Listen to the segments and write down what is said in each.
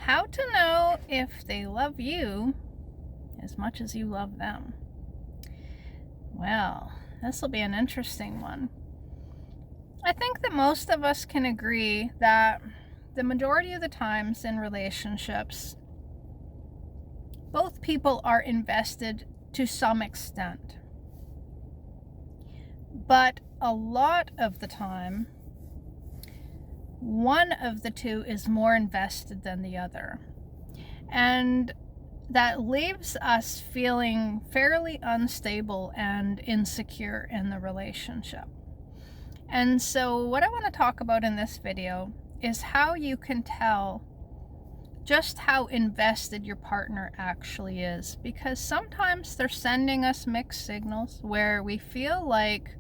How to know if they love you as much as you love them. Well, this will be an interesting one. I think that most of us can agree that the majority of the times in relationships, both people are invested to some extent. But a lot of the time, one of the two is more invested than the other. And that leaves us feeling fairly unstable and insecure in the relationship. And so what I want to talk about in this video is how you can tell just how invested your partner actually is, because sometimes they're sending us mixed signals where we feel like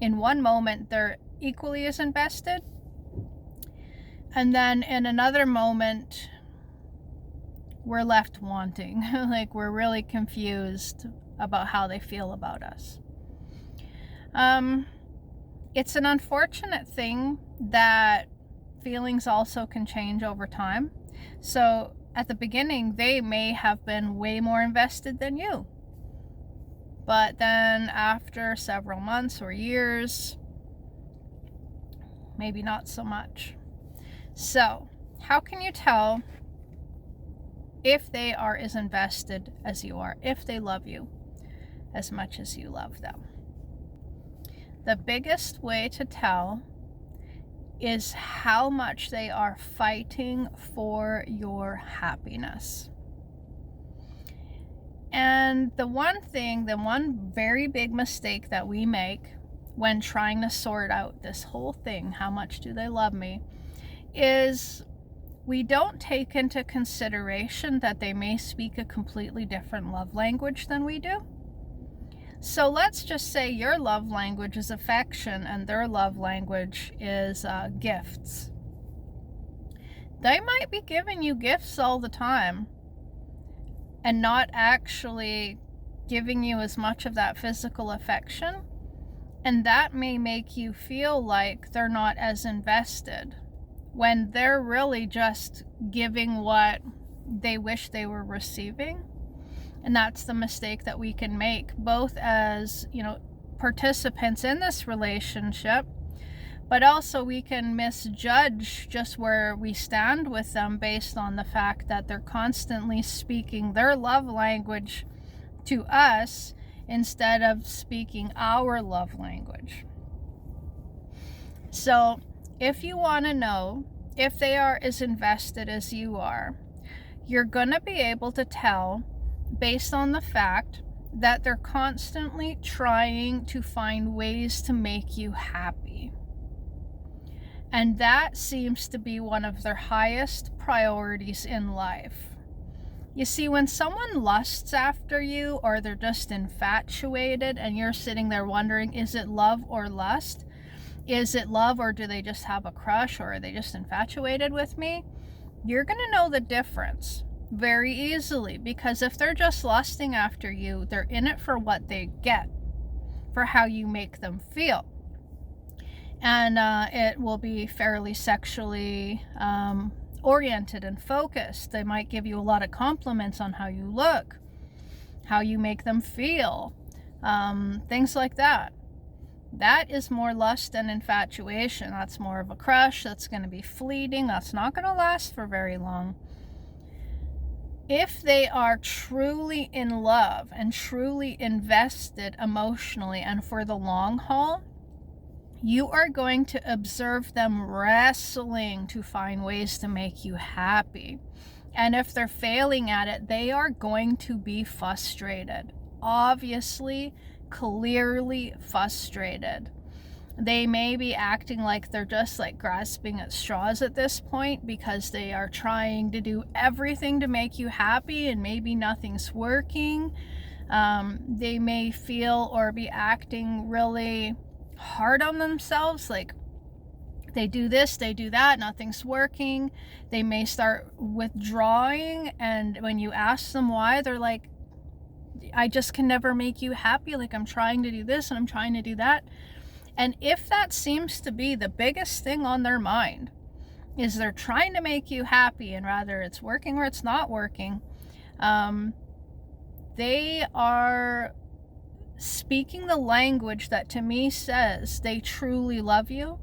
in one moment they're equally as invested, and then in another moment we're left wanting. Like we're really confused about how they feel about us. It's an unfortunate thing that feelings also can change over time. So at the beginning, they may have been way more invested than you. But then after several months or years, maybe not so much. So how can you tell if they are as invested as you are, if they love you as much as you love them? The biggest way to tell is how much they are fighting for your happiness. And the one very big mistake that we make when trying to sort out this whole thing, how much do they love me, is we don't take into consideration that they may speak a completely different love language than we do. So let's just say your love language is affection and their love language is gifts. They might be giving you gifts all the time and not actually giving you as much of that physical affection. And that may make you feel like they're not as invested when they're really just giving what they wish they were receiving. And that's the mistake that we can make, both as, participants in this relationship, but also we can misjudge just where we stand with them based on the fact that they're constantly speaking their love language to us instead of speaking our love language. So if you want to know if they are as invested as you are, you're going to be able to tell based on the fact that they're constantly trying to find ways to make you happy. And that seems to be one of their highest priorities in life. You see, when someone lusts after you or they're just infatuated and you're sitting there wondering, is it love or lust? Is it love or do they just have a crush or are they just infatuated with me? You're going to know the difference very easily, because if they're just lusting after you, they're in it for what they get, for how you make them feel. And it will be fairly sexually oriented and focused. They might give you a lot of compliments on how you look, how you make them feel, things like that. That is more lust than infatuation. That's more of a crush. That's going to be fleeting. That's not going to last for very long. If they are truly in love and truly invested emotionally and for the long haul, you are going to observe them wrestling to find ways to make you happy. And if they're failing at it, they are going to be frustrated. Obviously, clearly frustrated. They may be acting like they're just like grasping at straws at this point because they are trying to do everything to make you happy and maybe nothing's working. They may feel or be acting really hard on themselves, like they do this, they do that, nothing's working. They may start withdrawing, and when you ask them why, they're like, I just can never make you happy. Like I'm trying to do this and I'm trying to do that. And if that seems to be the biggest thing on their mind, is they're trying to make you happy, and rather it's working or it's not working, they are speaking the language that to me says they truly love you,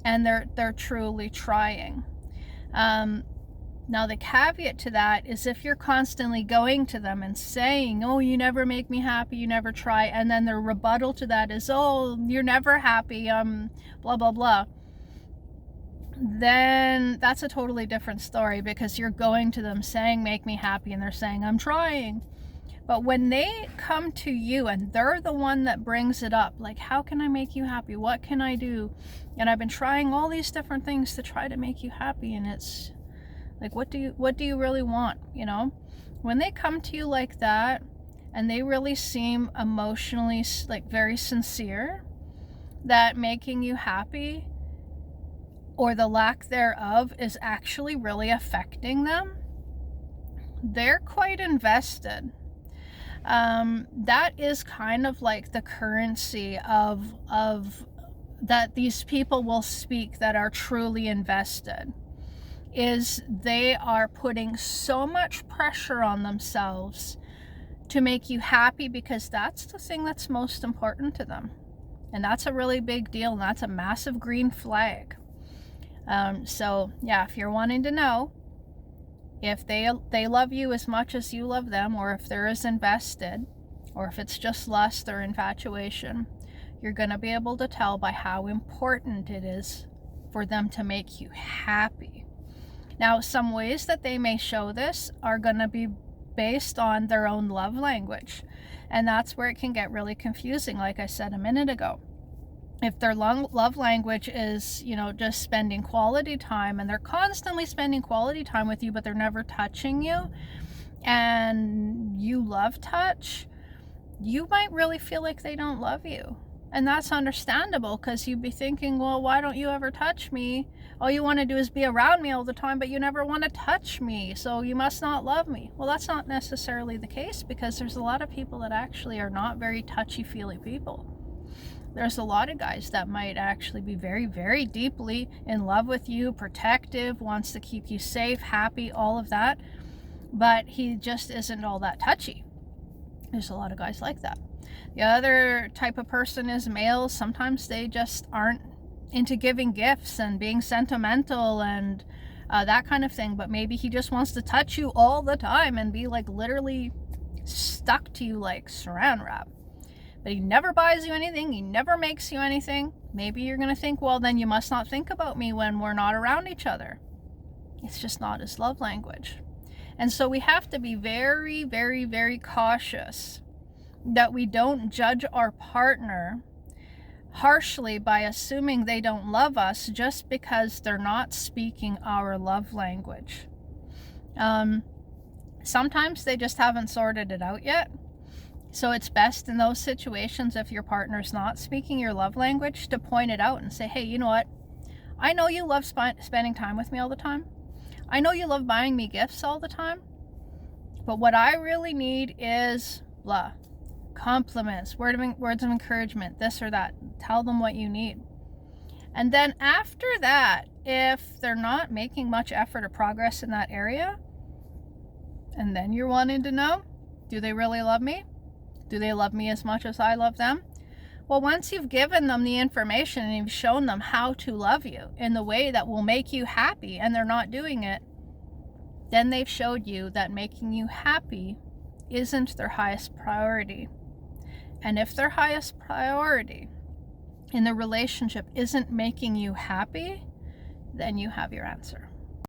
and they're truly trying. Now the caveat to that is if you're constantly going to them and saying, oh, you never make me happy, you never try, and then their rebuttal to that is, oh, you're never happy, blah blah blah, then that's a totally different story, because you're going to them saying make me happy and they're saying I'm trying. But when they come to you and they're the one that brings it up, like, how can I make you happy? What can I do? And I've been trying all these different things to try to make you happy, and it's like, what do you really want? You know, when they come to you like that and they really seem emotionally like very sincere, that making you happy or the lack thereof is actually really affecting them, they're quite invested. That is kind of like the currency of that these people will speak that are truly invested, is they are putting so much pressure on themselves to make you happy, because that's the thing that's most important to them. And that's a really big deal, and that's a massive green flag. So yeah, if you're wanting to know if they love you as much as you love them, or if they're as invested, or if it's just lust or infatuation, you're going to be able to tell by how important it is for them to make you happy. Now, some ways that they may show this are going to be based on their own love language, and that's where it can get really confusing, like I said a minute ago. If their love language is, you know, just spending quality time, and they're constantly spending quality time with you, but they're never touching you, and you love touch, you might really feel like they don't love you. And that's understandable, because you'd be thinking, well, why don't you ever touch me? All you want to do is be around me all the time, but you never want to touch me, so you must not love me. Well, that's not necessarily the case, because there's a lot of people that actually are not very touchy-feely people. There's a lot of guys that might actually be very, very deeply in love with you, protective, wants to keep you safe, happy, all of that, but he just isn't all that touchy. There's a lot of guys like that. The other type of person is males. Sometimes they just aren't into giving gifts and being sentimental and that kind of thing, but maybe he just wants to touch you all the time and be like literally stuck to you like saran wrap. But he never buys you anything, he never makes you anything. Maybe you're going to think, well, then you must not think about me when we're not around each other. It's just not his love language. And so we have to be very, very, very cautious that we don't judge our partner harshly by assuming they don't love us just because they're not speaking our love language. Sometimes they just haven't sorted it out yet. So it's best in those situations, if your partner's not speaking your love language, to point it out and say, hey, you know what? I know you love spending time with me all the time. I know you love buying me gifts all the time. But what I really need is blah. Compliments, words of encouragement, this or that. Tell them what you need. And then after that, if they're not making much effort or progress in that area, and then you're wanting to know, do they really love me? Do they love me as much as I love them? Well, once you've given them the information and you've shown them how to love you in the way that will make you happy, and they're not doing it, then they've showed you that making you happy isn't their highest priority. And if their highest priority in the relationship isn't making you happy, then you have your answer.